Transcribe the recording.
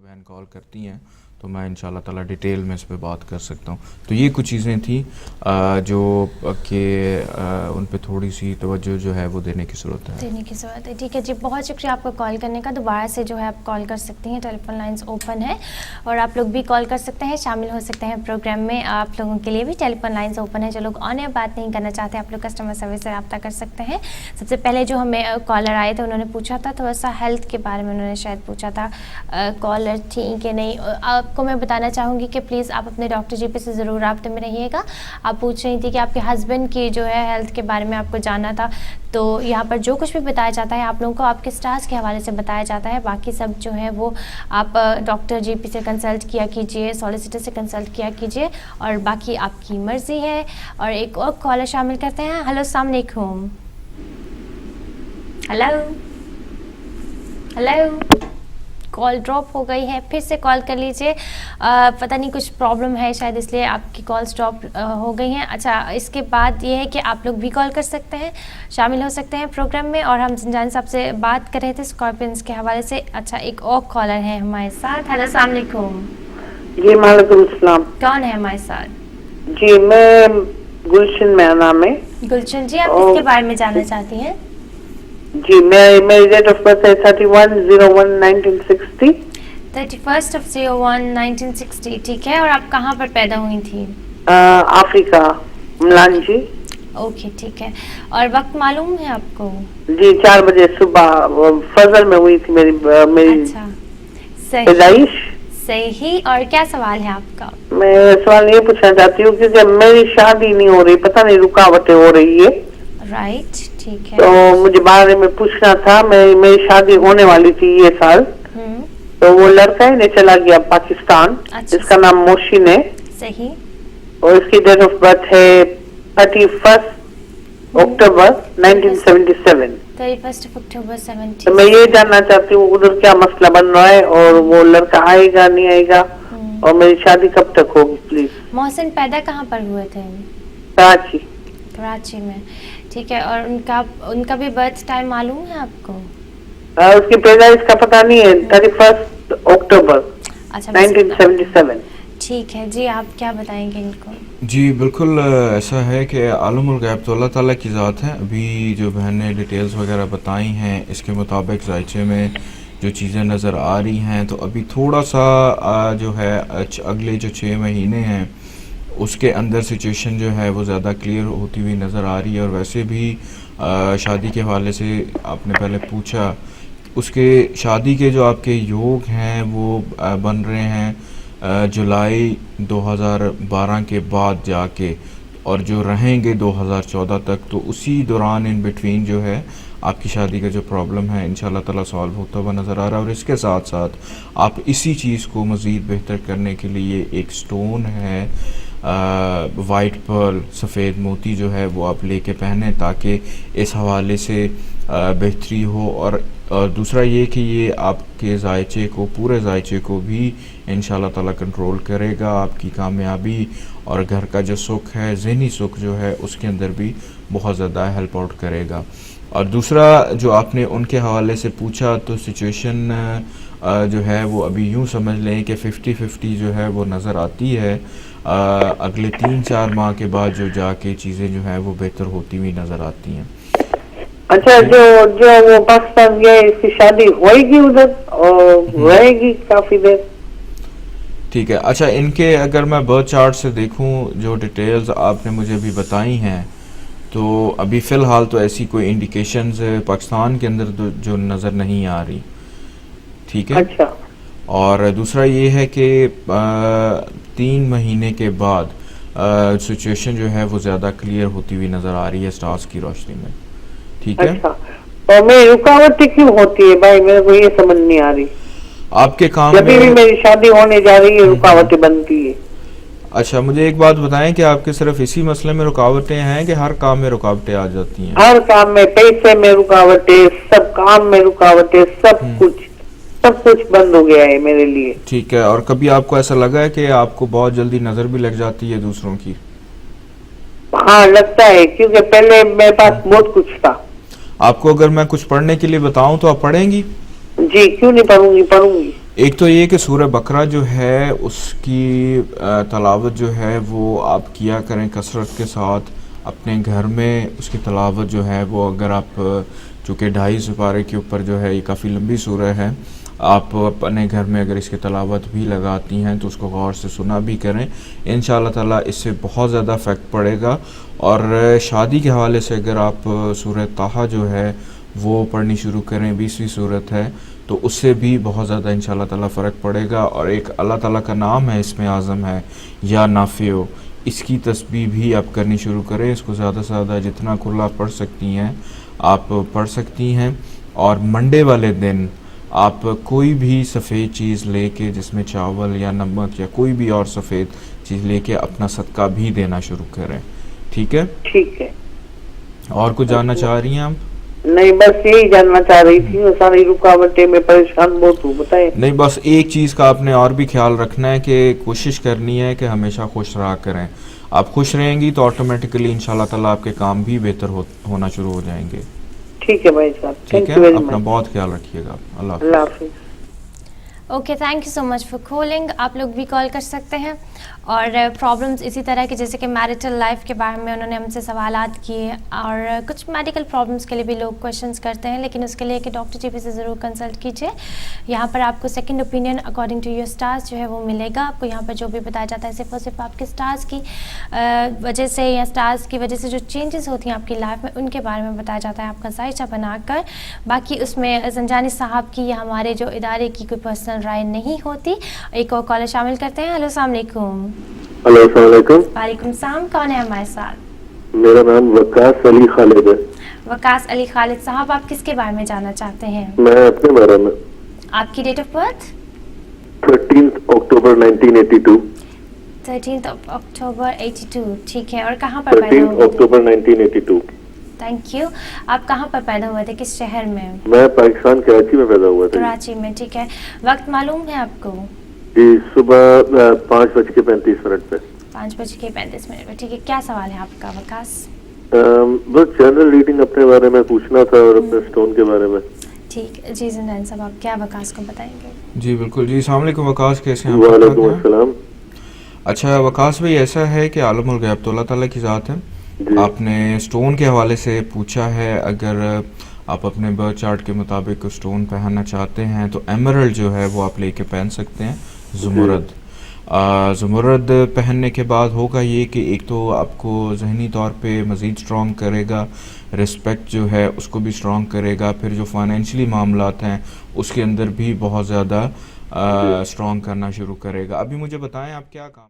बहन कॉल करती हैं तो मैं इंशाल्लाह ताला डिटेल में इस पे बात कर सकता हूँ। तो ये कुछ चीज़ें थी जो कि उन पे थोड़ी सी तवज्जो जो है वो देने की ज़रूरत है। ठीक है जी, बहुत शुक्रिया आपका कॉल करने का। दोबारा से जो है आप कॉल कर सकती हैं, टेलीफोन लाइंस ओपन है और आप लोग भी कॉल कर सकते हैं, शामिल हो सकते हैं प्रोग्राम में। आप लोगों के लिए भी टेलीफोन लाइंस ओपन है। जो लोग ऑन एयर बात नहीं करना चाहते आप लोग कस्टमर सर्विस से रब्ता कर सकते हैं। सबसे पहले जो हमें कॉलर आए थे उन्होंने पूछा था थोड़ा सा हेल्थ के बारे में, उन्होंने शायद पूछा था कॉलर थी कि नहीं। आपको मैं बताना चाहूँगी कि प्लीज़ आप अपने डॉक्टर जी पे से ज़रूर राब्ते में रहिएगा। आप पूछ रही थी कि आपके हस्बैंड की जो है हेल्थ के बारे में आपको जानना था, तो यहाँ पर जो कुछ भी बताया जाता है आप लोगों को आपके स्टार्स के हवाले से बताया जाता है। बाकी सब जो है वो आप डॉक्टर जी पी से कंसल्ट किया कीजिए, सॉलिसिटर से कंसल्ट किया कीजिए और बाकी आपकी मर्ज़ी है। और एक और कॉलर शामिल करते हैं। हेलो, अस्सलाम वालेकुम। हेलो हेलो, कॉल ड्रॉप हो गई है, फिर से कॉल कर लीजिए। पता नहीं कुछ प्रॉब्लम है शायद, इसलिए आपकी कॉल स्टॉप हो गई हैं। अच्छा, इसके बाद ये है कि आप लोग भी कॉल कर सकते हैं, शामिल हो सकते हैं प्रोग्राम में। और हम संजान साहब से बात कर रहे थे स्कॉर्पियंस के हवाले से। अच्छा, एक और कॉलर है हमारे साथ। हेलो, अस्सलाम वालेकुम। जी वालेकुम सलाम। कौन है हमारे साथ? जी मैं गुलशन, मेरा नाम है। गुलशन जी, आप किसके बारे में जानना चाहती हैं? जी मेरी डेट ऑफ बर्थ है 31/01/1960। 31/01/1960, ठीक है। और आप कहाँ पर पैदा हुई थी? अफ्रीका, मलांजी। ओके, ठीक है। और वक्त मालूम है आपको? जी 4 बजे सुबह फजर में हुई थी मेरी अच्छा, सही पैदाइश। सही। और क्या सवाल है आपका? मैं सवाल ये पूछना चाहती हूँ कि मेरी शादी नहीं हो रही, पता नहीं रुकावटें हो रही है। राइट, ठीक है। तो मुझे बारे में पूछना था। मेरी शादी होने वाली थी ये साल, तो वो लड़का ही ने चला गया पाकिस्तान। अच्छा, इसका नाम मोशिन है। सही। और इसकी डेट ऑफ बर्थ है 31 अक्टूबर 1977। 31 अक्टूबर 70। तो मैं ये जानना चाहती हूँ उधर क्या मसला बन रहा है और वो लड़का आएगा नहीं आएगा और मेरी शादी कब तक होगी प्लीज। मोहसिन पैदा कहाँ पर हुए थे? कराची। कराची में, ठीक है। और उनका भी बर्थ टाइम मालूम है आपको? उसकी पैदाइश का पता नहीं है, 31 अक्टूबर अच्छा, 1977। ठीक है जी। आप क्या बताएंगे इनको? जी बिल्कुल ऐसा है कि आलमुल गैब तो अल्लाह ताला की ज़ात है। अभी जो बहन ने डिटेल्स वगैरह बताई हैं इसके मुताबिक जायचे में जो चीज़ें नज़र आ रही हैं, तो अभी थोड़ा सा जो है अगले जो 6 महीने हैं उसके अंदर सिचुएशन जो है वो ज़्यादा क्लियर होती हुई नज़र आ रही है। और वैसे भी शादी के हवाले से आपने पहले पूछा, उसके शादी के जो आपके योग हैं वो बन रहे हैं जुलाई 2012 के बाद जाके, और जो रहेंगे 2014 तक। तो उसी दौरान इन बिटवीन जो है आपकी शादी का जो प्रॉब्लम है इंशाल्लाह ताला सॉल्व होता हुआ नज़र आ रहा है। और इसके साथ साथ आप इसी चीज़ को मज़ीद बेहतर करने के लिए एक स्टोन है वाइट पर्ल, सफ़ेद मोती जो है वो आप लेके पहने ताकि इस हवाले से बेहतरी हो। और दूसरा ये कि ये आपके जायचे को, पूरे जायचे को भी इंशाल्लाह ताला कंट्रोल करेगा। आपकी कामयाबी और घर का जो सुख है, ज़हनी सुख जो है उसके अंदर भी बहुत ज़्यादा हेल्प आउट करेगा। और दूसरा जो आपने उनके हवाले से पूछा, तो सिचुएशन जो है वो अभी यूँ समझ लें कि 50-50 जो है वो नज़र आती है। अगले 3-4 माह के बाद जो जाके चीज़ें जो हैं वो बेहतर होती हुई नज़र आती हैं। अच्छा, जो वो पाकिस्तान गया इसकी शादी होएगी उधर और रहेगी काफी देर? ठीक है। अच्छा, इनके अगर मैं बर्थ चार्ट से देखूं जो डिटेल्स आपने मुझे अभी बताई हैं, तो अभी फ़िलहाल तो ऐसी कोई इंडिकेशंस पाकिस्तान के अंदर जो नज़र नहीं आ रही। ठीक है। अच्छा। और दूसरा ये है कि 3 महीने के बाद सिचुएशन जो है वो ज़्यादा क्लियर होती हुई नज़र आ रही है स्टार्स की रोशनी में। ठीक है। अच्छा, और मेरी रुकावटें क्यों होती है भाई, मेरे को ये समझ नहीं आ रही। आपके काम जब भी में मेरी शादी होने जा रही है रुकावटें बनती है। अच्छा, मुझे एक बात बताएं कि आपके सिर्फ इसी मसले में रुकावटें हैं कि हर काम में रुकावटें आ जाती हैं? हर काम में, पैसे में रुकावटें, सब काम में रुकावटें, सब कुछ बंद हो गया है मेरे लिए। ठीक है। और कभी आपको ऐसा लगा है कि आपको बहुत जल्दी नज़र भी लग जाती है दूसरों की? हाँ लगता है, क्योंकि पहले मेरे पास बहुत कुछ था। आपको अगर मैं कुछ पढ़ने के लिए बताऊं तो आप पढ़ेंगी? जी क्यों नहीं पढ़ूंगी, पढ़ूंगी। ایک تو یہ کہ سورہ بقرہ جو ہے اس کی تلاوت جو ہے وہ آپ کیا کریں کثرت کے ساتھ اپنے گھر میں. اس کی تلاوت جو ہے وہ اگر آپ چونکہ 2.5 سپارے کے اوپر جو ہے یہ کافی لمبی سورہ ہے, آپ اپنے گھر میں اگر اس کی تلاوت بھی لگاتی ہیں تو اس کو غور سے سنا بھی کریں. انشاءاللہ تعالیٰ اس سے بہت زیادہ افیکٹ پڑے گا. اور شادی کے حوالے سے اگر آپ سورہ طٰہٰ جو ہے وہ پڑھنی شروع کریں, 20ویں صورت ہے, تو اس سے بھی بہت زیادہ انشاءاللہ تعالیٰ فرق پڑے گا. اور ایک اللہ تعالیٰ کا نام ہے اسم اعظم ہے یا نافع, اس کی تسبیح بھی آپ کرنی شروع کریں. اس کو زیادہ سے زیادہ جتنا کھلا پڑھ سکتی ہیں آپ پڑھ سکتی ہیں. اور منڈے والے دن آپ کوئی بھی سفید چیز لے کے, جس میں چاول یا نمک یا کوئی بھی اور سفید چیز لے کے اپنا صدقہ بھی دینا شروع کریں. ٹھیک ہے؟ ٹھیک ہے. اور کچھ جاننا چاہ رہی ہیں آپ؟ نہیں بس یہی جاننا چاہ رہی تھی, وہ ساری رکاوٹیں میں پریشان بہت ہوں. بتائیں. نہیں, بس ایک چیز کا آپ نے اور بھی خیال رکھنا ہے کہ کوشش کرنی ہے کہ ہمیشہ خوش رہا کریں. آپ خوش رہیں گی تو آٹومیٹکلی انشاءاللہ تعالیٰ آپ کے کام بھی بہتر ہونا شروع ہو جائیں گے. ٹھیک ہے بھائی صاحب, ٹھیک ہے, اپنا بہت خیال رکھیے گا. اللہ حافظ. Okay, thank you so much for calling. آپ لوگ بھی کال کر سکتے ہیں. اور پرابلمس اسی طرح کے جیسے کہ میرٹل لائف کے بارے میں انہوں نے ہم سے سوالات کیے, اور کچھ میڈیکل پرابلمس کے لیے بھی لوگ کویشچنس کرتے ہیں, لیکن اس کے لیے کہ ڈاکٹر جی پی سے ضرور کنسلٹ کیجیے. یہاں پر آپ کو second opinion according to your stars جو ہے وہ ملے گا. آپ کو یہاں پر جو بھی بتایا جاتا ہے صرف اور صرف آپ کے اسٹارز کی وجہ سے یا اسٹارز کی وجہ سے جو چینجز ہوتی ہیں آپ کی لائف میں ان کے بارے میں بتایا جاتا ہے آپ کا ذائچہ بنا کر. باقی اس میں زنجانی صاحب کی یا ہمارے جو ادارے کی کوئی پرسنل رائے نہیں ہوتی. ایک اور کالر شامل کرتے ہیں. ہلو, السلام علیکم. ہلو, السلام علیکم. وعلیکم السلام. کون ہے ہمارے ساتھ؟ میرا نام وقاص علی خالد ہے. وقاص علی خالد صاحب, آپ کس کے بارے میں جاننا چاہتے ہیں؟ میں اپنے بارے میں. آپ کی ڈیٹ آف برتھ؟ 13 اکتوبر 1982. 13 اکتوبر 82. ٹھیک ہے. اور کہاں پر پیدا 13 ہوئے تھے؟ اکتوبر 1982. Thank you. آپ کہاں پر پیدا ہوئے تھے, کس شہر میں؟ میں پاکستان کراچی میں پیدا ہوا تھا. کراچی میں. ٹھیک ہے. وقت معلوم ہے آپ کو؟ جی, صبح 5:35 پہ. 5:35 پہ. ٹھیک ہے. کیا سوال ہے آپ کا وقاص؟ بس جنرل ریڈنگ اپنے بارے میں پوچھنا تھا اور اپنے اسٹون کے بارے میں. ٹھیک. جی زندان صاحب, آپ کیا وقاص کو بتائیں گے؟ جی بالکل. جی السلام علیکم وقاص, کیسے ہیں آپ؟ وعلیکم السلام. اچھا وقاص بھائی, ایسا ہے کہ عالم الغیب تو اللہ تعالیٰ کی ذات ہے. آپ نے اسٹون کے حوالے سے پوچھا ہے. اگر آپ اپنے برتھ چارٹ کے مطابق اسٹون پہننا چاہتے ہیں تو ایمرلڈ جو ہے وہ آپ لے کے پہن سکتے ہیں. زمرد, زمرد پہننے کے بعد ہوگا یہ کہ ایک تو آپ کو ذہنی طور پہ مزید اسٹرانگ کرے گا, رسپیکٹ جو ہے اس کو بھی اسٹرانگ کرے گا. پھر جو فائنینشلی معاملات ہیں اس کے اندر بھی بہت زیادہ اسٹرانگ کرنا شروع کرے گا. ابھی مجھے بتائیں آپ کیا کام